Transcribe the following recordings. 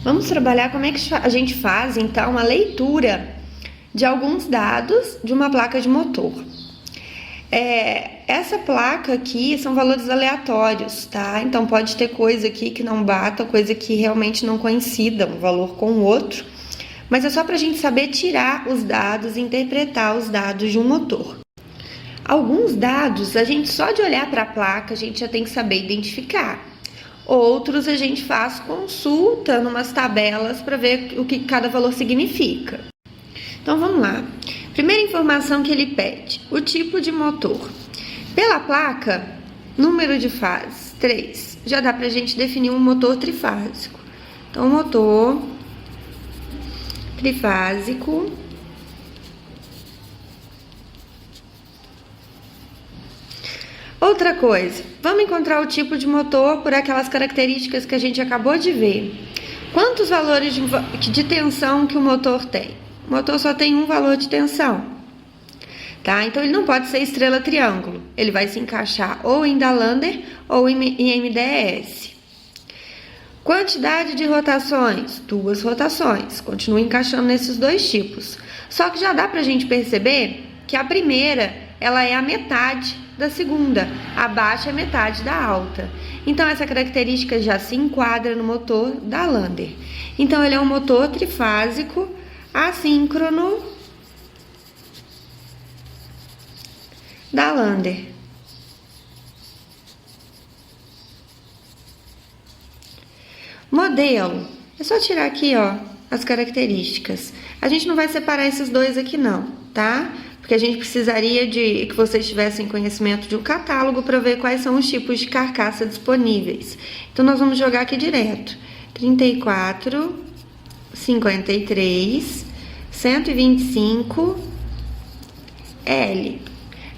Vamos trabalhar como é que a gente faz, então, a leitura de alguns dados de uma placa de motor. Essa placa aqui são valores aleatórios, tá? Então, pode ter coisa aqui que não bata, coisa que realmente não coincida um valor com o outro, mas é só para a gente saber tirar os dados e interpretar os dados de um motor. Alguns dados, a gente só de olhar para a placa, a gente já tem que saber identificar. Outros a gente faz consulta numas tabelas para ver o que cada valor significa. Então vamos lá. Primeira informação que ele pede, o tipo de motor. Pela placa, número de fases, 3. Já dá para a gente definir um motor trifásico. Então, motor trifásico. Outra coisa, vamos encontrar o tipo de motor por aquelas características que a gente acabou de ver. Quantos valores de tensão que o motor tem? O motor só tem um valor de tensão, tá? Então, ele não pode ser estrela triângulo. Ele vai se encaixar ou em Dalander ou em MDS. Quantidade de rotações? 2 rotações. Continua encaixando nesses dois tipos. Só que já dá pra gente perceber que a primeira, ela é a metade da segunda, a baixa é metade da alta. Então, essa característica já se enquadra no motor Dalander. Então, ele é um motor trifásico assíncrono Dalander. Modelo, é só tirar aqui, ó, as características. A gente não vai separar esses dois aqui não, tá? Porque a gente precisaria de que vocês tivessem conhecimento de um catálogo para ver quais são os tipos de carcaça disponíveis. Então, nós vamos jogar aqui direto. 34, 53, 125, L.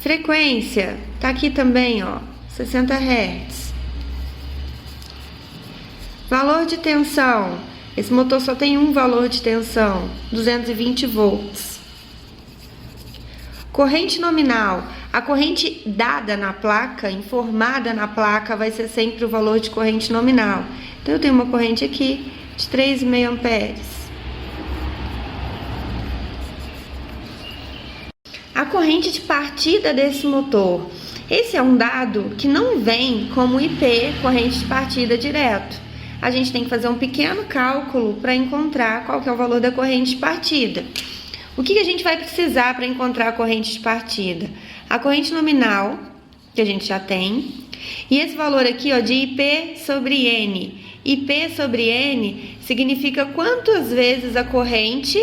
Frequência, tá aqui também, ó, 60 Hz. Valor de tensão, esse motor só tem um valor de tensão, 220 volts. Corrente nominal, a corrente dada na placa, informada na placa, vai ser sempre o valor de corrente nominal. Então, eu tenho uma corrente aqui de 3,5 amperes. A corrente de partida desse motor. Esse é um dado que não vem como IP, corrente de partida direto. A gente tem que fazer um pequeno cálculo para encontrar qual que é o valor da corrente de partida. O que a gente vai precisar para encontrar a corrente de partida? A corrente nominal, que a gente já tem, e esse valor aqui, ó, de IP sobre N. IP sobre N significa quantas vezes a corrente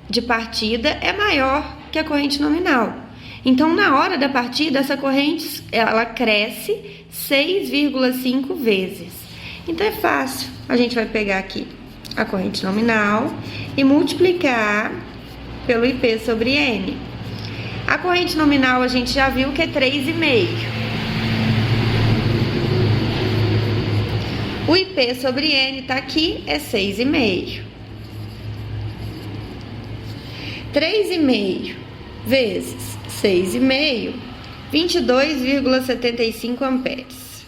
de partida é maior que a corrente nominal. Então, na hora da partida, essa corrente ela cresce 6,5 vezes. Então, é fácil. A gente vai pegar aqui a corrente nominal e multiplicar pelo IP sobre N. A corrente nominal a gente já viu que é 3,5. O IP sobre N tá aqui, é 6,5. 3,5 vezes 6,5, 22,75 amperes.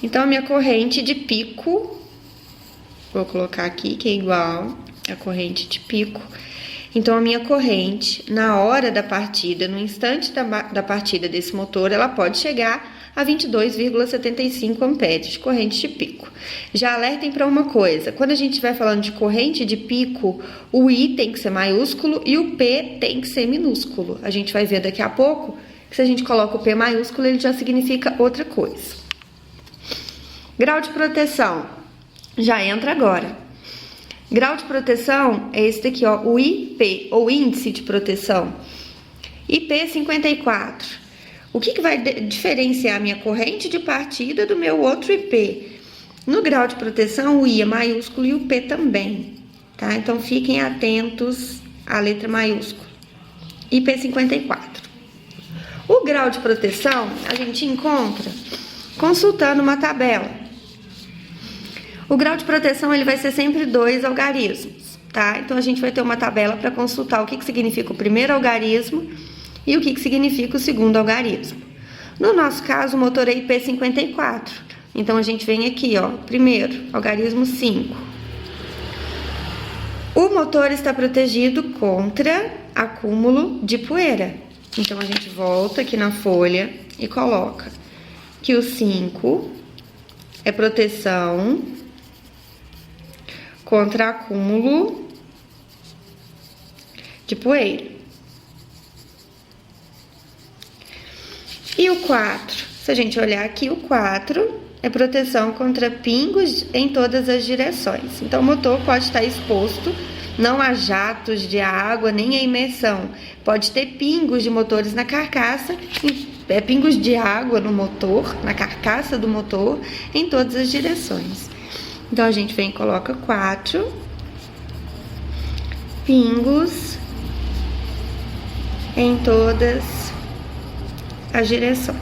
Então, a minha corrente de pico, vou colocar aqui que é igual a corrente de pico. Então, a minha corrente, na hora da partida, no instante da partida desse motor, ela pode chegar a 22,75 amperes de corrente de pico. Já alertem para uma coisa, quando a gente estiver falando de corrente de pico, o I tem que ser maiúsculo e o P tem que ser minúsculo. A gente vai ver daqui a pouco que se a gente coloca o P maiúsculo, ele já significa outra coisa. Grau de proteção, já entra agora. Grau de proteção é esse daqui, ó, o IP, ou índice de proteção. IP 54. O que vai diferenciar a minha corrente de partida do meu outro IP? No grau de proteção, o I é maiúsculo e o P também, tá? Então, fiquem atentos à letra maiúscula. IP 54. O grau de proteção, a gente encontra consultando uma tabela. O grau de proteção, ele vai ser sempre 2 algarismos, tá? Então, a gente vai ter uma tabela para consultar o que significa o primeiro algarismo e o que significa o segundo algarismo. No nosso caso, o motor é IP54. Então, a gente vem aqui, ó, primeiro, algarismo 5. O motor está protegido contra acúmulo de poeira. Então, a gente volta aqui na folha e coloca que o 5 é proteção contra acúmulo de poeira. E o 4, se a gente olhar aqui, o 4 é proteção contra pingos em todas as direções. Então, o motor pode estar exposto, não a jatos de água, nem a imersão. Pode ter pingos de motores na carcaça, pingos de água no motor, na carcaça do motor, em todas as direções. Então, a gente vem e coloca 4 pingos em todas as direções.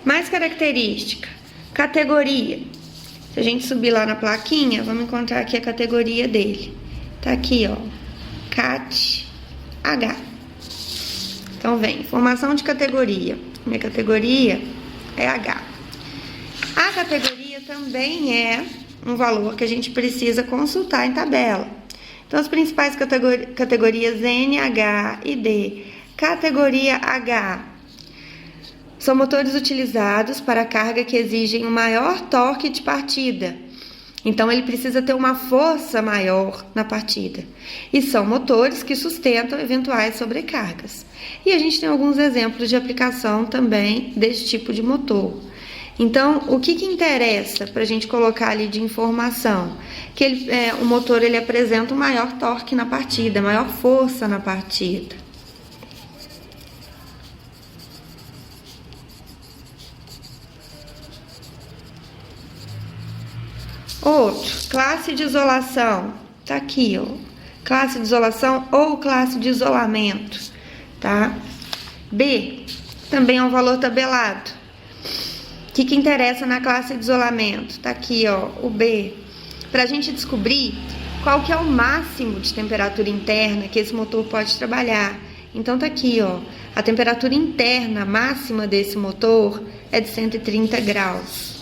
Mais característica, categoria. Se a gente subir lá na plaquinha, vamos encontrar aqui a categoria dele. Tá aqui, ó, CAT H. Então, vem, informação de categoria. Minha categoria é H. A categoria também é um valor que a gente precisa consultar em tabela. Então, as principais categorias N, H e D. Categoria H são motores utilizados para carga que exigem um maior torque de partida. Então, ele precisa ter uma força maior na partida. E são motores que sustentam eventuais sobrecargas. E a gente tem alguns exemplos de aplicação também desse tipo de motor. Então, o que interessa para a gente colocar ali de informação? Que o motor ele apresenta um maior torque na partida, maior força na partida. Outro, classe de isolação. Tá aqui, ó. Classe de isolação ou classe de isolamento, tá? B, também é um valor tabelado. O que interessa na classe de isolamento? Tá aqui, ó, o B. Pra gente descobrir qual que é o máximo de temperatura interna que esse motor pode trabalhar. Então, tá aqui, ó. A temperatura interna máxima desse motor é de 130 graus.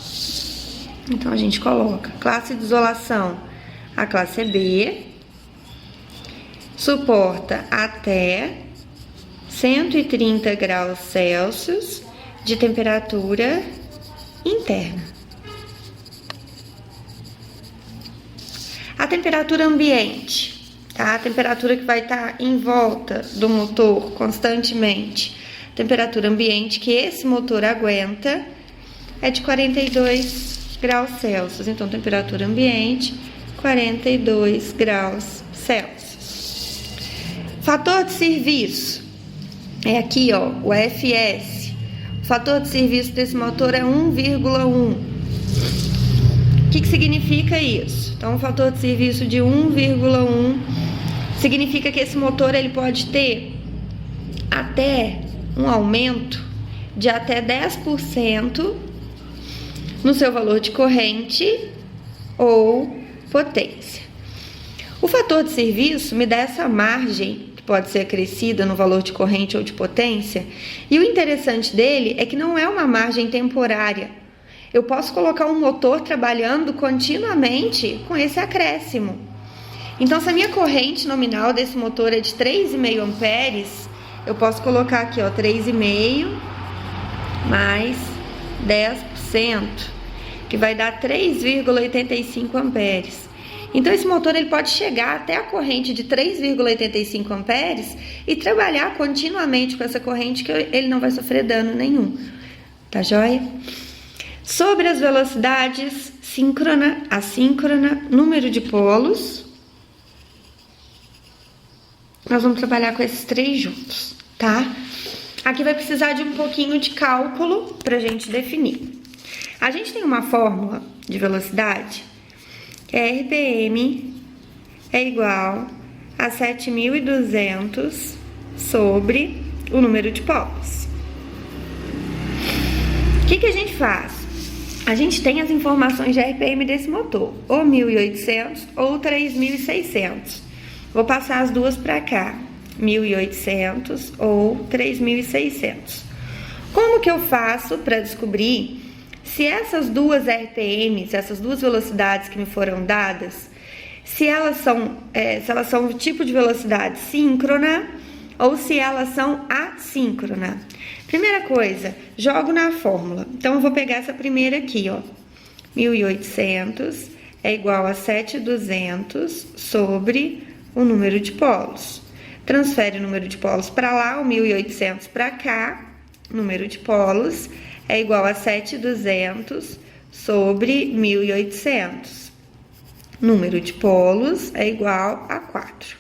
Então, a gente coloca classe de isolação, a classe B, suporta até 130 graus Celsius de temperatura interna. A temperatura ambiente, tá? A temperatura que vai estar em volta do motor constantemente. Temperatura ambiente que esse motor aguenta é de 42 graus Celsius. Então, temperatura ambiente, 42 graus Celsius. Fator de serviço. É aqui, ó, o FS. O fator de serviço desse motor é 1,1. O que significa isso? Então, um fator de serviço de 1,1 significa que esse motor ele pode ter até um aumento de até 10% no seu valor de corrente ou potência. O fator de serviço me dá essa margem que pode ser acrescida no valor de corrente ou de potência, e o interessante dele é que não é uma margem temporária. Eu posso colocar um motor trabalhando continuamente com esse acréscimo. Então, se a minha corrente nominal desse motor é de 3,5 amperes, eu posso colocar aqui, ó, 3,5 mais 10%, que vai dar 3,85 amperes. Então, esse motor ele pode chegar até a corrente de 3,85 amperes e trabalhar continuamente com essa corrente que ele não vai sofrer dano nenhum. Tá joia? Sobre as velocidades síncrona, assíncrona, número de polos, nós vamos trabalhar com esses três juntos, tá? Aqui vai precisar de um pouquinho de cálculo pra gente definir. A gente tem uma fórmula de velocidade que é RPM é igual a 7.200 sobre o número de polos. O que a gente faz? A gente tem as informações de RPM desse motor, ou 1.800 ou 3.600. Vou passar as duas para cá. 1.800 ou 3.600. Como que eu faço para descobrir se essas duas RPMs, essas duas velocidades que me foram dadas, se elas são o tipo de velocidade síncrona ou se elas são assíncrona? Primeira coisa, jogo na fórmula. Então, eu vou pegar essa primeira aqui, ó. 1.800 é igual a 7.200 sobre o número de polos. Transfere o número de polos para lá, o 1.800 para cá. Número de polos é igual a 7.200 sobre 1.800. Número de polos é igual a 4.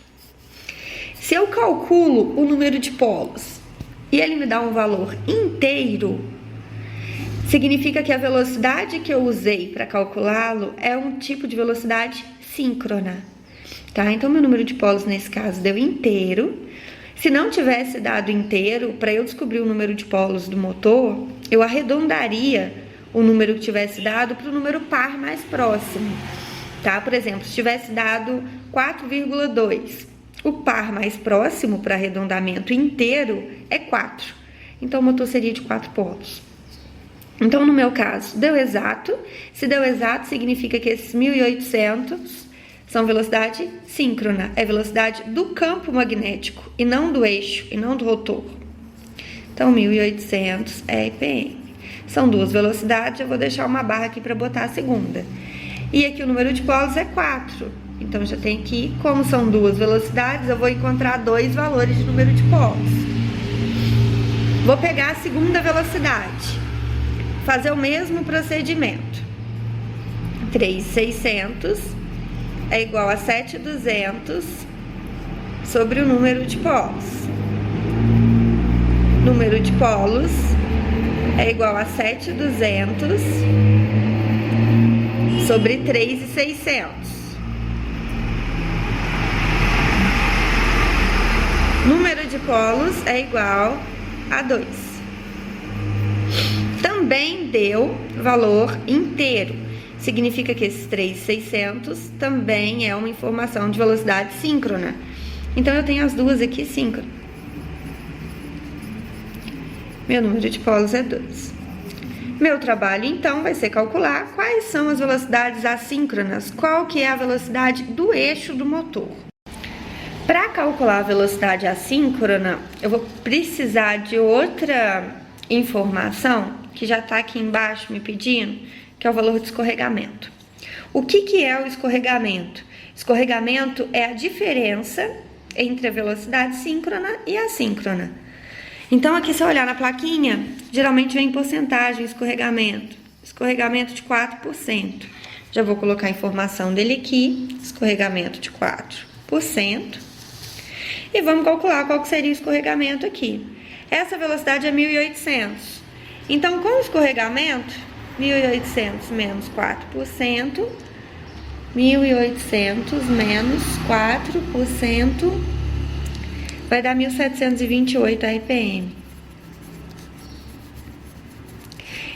Se eu calculo o número de polos e ele me dá um valor inteiro, significa que a velocidade que eu usei para calculá-lo é um tipo de velocidade síncrona, tá? Então, meu número de polos nesse caso deu inteiro. Se não tivesse dado inteiro, para eu descobrir o número de polos do motor, eu arredondaria o número que tivesse dado para o número par mais próximo, tá? Por exemplo, se tivesse dado 4,2, o par mais próximo para arredondamento inteiro é 4. Então, o motor seria de 4 polos. Então, no meu caso, deu exato. Se deu exato, significa que esses 1.800 são velocidade síncrona, é velocidade do campo magnético e não do eixo, e não do rotor. Então, 1.800 é RPM. São duas velocidades, eu vou deixar uma barra aqui para botar a segunda. E aqui o número de polos é 4. Então, já tem aqui, como são duas velocidades, eu vou encontrar dois valores de número de polos. Vou pegar a segunda velocidade, fazer o mesmo procedimento. 3.600 é igual a 7.200 sobre o número de polos. Número de polos é igual a 7.200 sobre 3.600. Número de polos é igual a 2. Também deu valor inteiro. Significa que esses 3.600 também é uma informação de velocidade síncrona. Então, eu tenho as duas aqui síncronas. Meu número de polos é 2. Meu trabalho, então, vai ser calcular quais são as velocidades assíncronas, qual que é a velocidade do eixo do motor. Para calcular a velocidade assíncrona, eu vou precisar de outra informação, que já está aqui embaixo me pedindo, que é o valor de escorregamento. O que é o escorregamento? Escorregamento é a diferença entre a velocidade síncrona e assíncrona. Então, aqui, se eu olhar na plaquinha, geralmente vem porcentagem, escorregamento. Escorregamento de 4%. Já vou colocar a informação dele aqui, escorregamento de 4%. E vamos calcular qual que seria o escorregamento aqui. Essa velocidade é 1.800. Então, com o escorregamento, 1.800 menos 4%, 1.800 menos 4%, vai dar 1.728 RPM.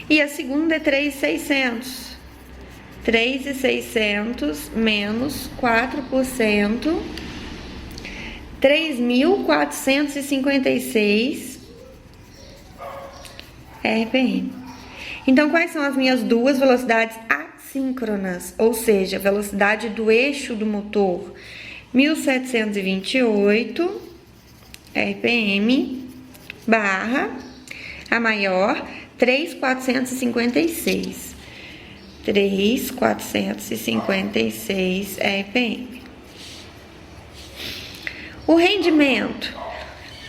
E a segunda é 3.600. 3.600 menos 4%, 3.456 RPM. Então, quais são as minhas duas velocidades assíncronas? Ou seja, a velocidade do eixo do motor, 1.728 RPM, barra, a maior, 3.456. 3.456 RPM. O rendimento.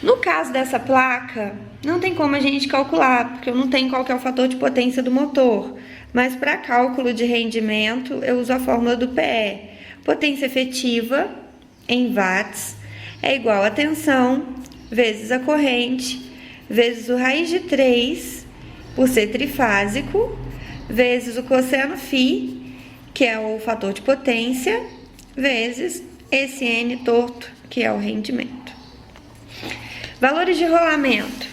No caso dessa placa, não tem como a gente calcular, porque eu não tenho qual que é o fator de potência do motor. Mas para cálculo de rendimento, eu uso a fórmula do PE. Potência efetiva em watts é igual a tensão vezes a corrente, vezes o raiz de 3, por ser trifásico, vezes o cosseno φ, que é o fator de potência, vezes esse N torto, que é o rendimento. Valores de rolamento.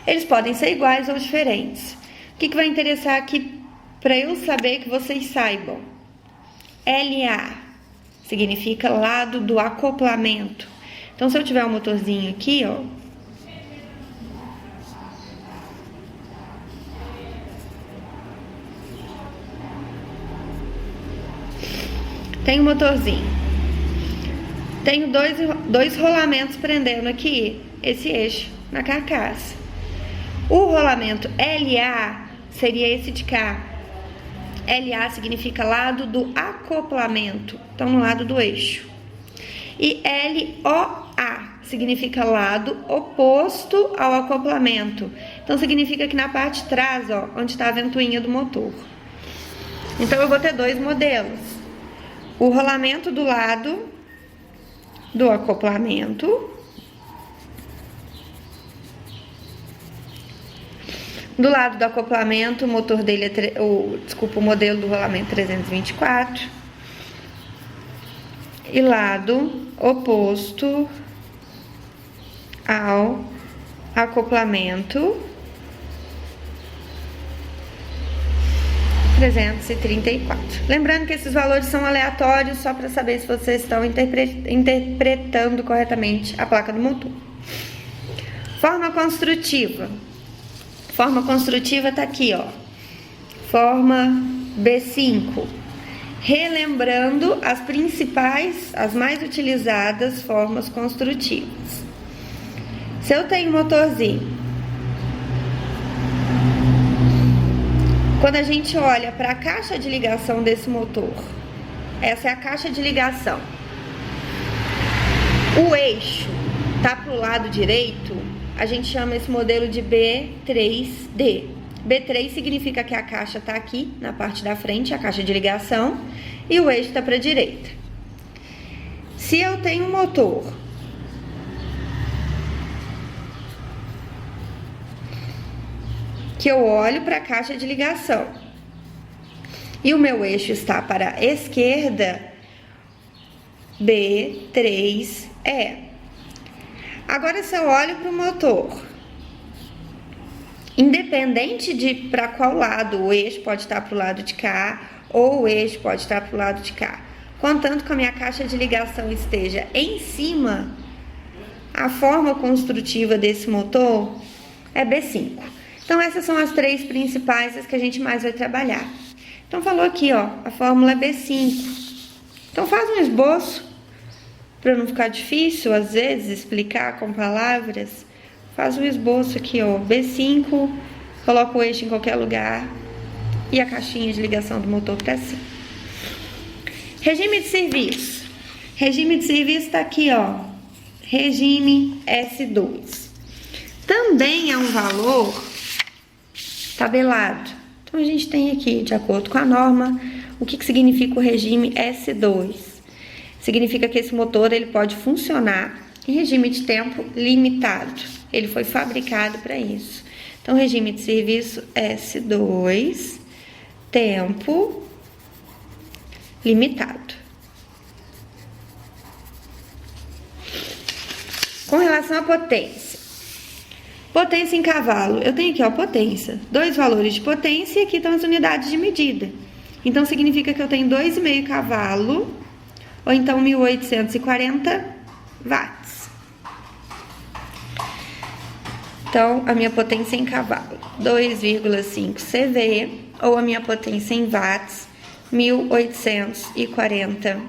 Eles podem ser iguais ou diferentes. O que vai interessar aqui para eu saber que vocês saibam? LA significa lado do acoplamento. Então, se eu tiver um motorzinho aqui, ó, tem um motorzinho, tenho dois rolamentos prendendo aqui esse eixo na carcaça. O rolamento LA seria esse de cá. LA significa lado do acoplamento, então no lado do eixo. E LOA significa lado oposto ao acoplamento. Então significa que na parte de trás, ó, onde está a ventoinha do motor. Então eu vou ter dois modelos. O rolamento do lado do acoplamento. Do lado do acoplamento, o motor dele é o modelo do rolamento 324. E lado oposto ao acoplamento 334. Lembrando que esses valores são aleatórios, só para saber se vocês estão interpretando corretamente a placa do motor. Forma construtiva. Forma construtiva tá aqui, ó. Forma B5. Relembrando as principais, as mais utilizadas formas construtivas. Se eu tenho um motorzinho, quando a gente olha para a caixa de ligação desse motor, essa é a caixa de ligação. O eixo tá pro lado direito, a gente chama esse modelo de B3D. B3 significa que a caixa está aqui na parte da frente, a caixa de ligação, e o eixo está para a direita. Se eu tenho um motor que eu olho para a caixa de ligação e o meu eixo está para a esquerda, B3E. Agora, se eu olho para o motor, independente de para qual lado, o eixo pode estar para o lado de cá ou o eixo pode estar para o lado de cá, contanto que a minha caixa de ligação esteja em cima, a forma construtiva desse motor é B5. Então, essas são as três principais, as que a gente mais vai trabalhar. Então, falou aqui, ó, a fórmula é B5. Então, faz um esboço. Para não ficar difícil, às vezes, explicar com palavras, faz um esboço aqui, ó, B5, coloca o eixo em qualquer lugar e a caixinha de ligação do motor para cima. Regime de serviço. Regime de serviço tá aqui, ó, regime S2. Também é um valor tabelado. Então, a gente tem aqui, de acordo com a norma, o que significa o regime S2. Significa que esse motor ele pode funcionar em regime de tempo limitado. Ele foi fabricado para isso. Então, regime de serviço S2, tempo limitado. Com relação à potência. Potência em cavalo. Eu tenho aqui, ó, potência. Dois valores de potência e aqui estão as unidades de medida. Então, significa que eu tenho 2,5 cavalo ou então 1840 watts. Então, a minha potência em cavalo, 2,5 CV, ou a minha potência em watts, 1840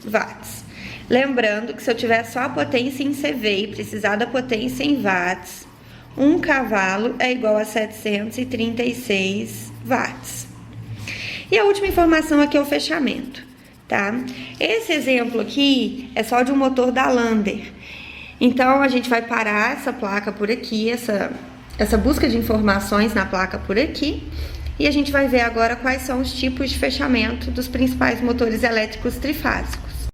watts. Lembrando que se eu tiver só a potência em CV e precisar da potência em watts, 1 cavalo é igual a 736 watts. E a última informação aqui é o fechamento. Tá? Esse exemplo aqui é só de um motor da Lander. Então, a gente vai parar essa placa por aqui, essa busca de informações na placa por aqui, e a gente vai ver agora quais são os tipos de fechamento dos principais motores elétricos trifásicos.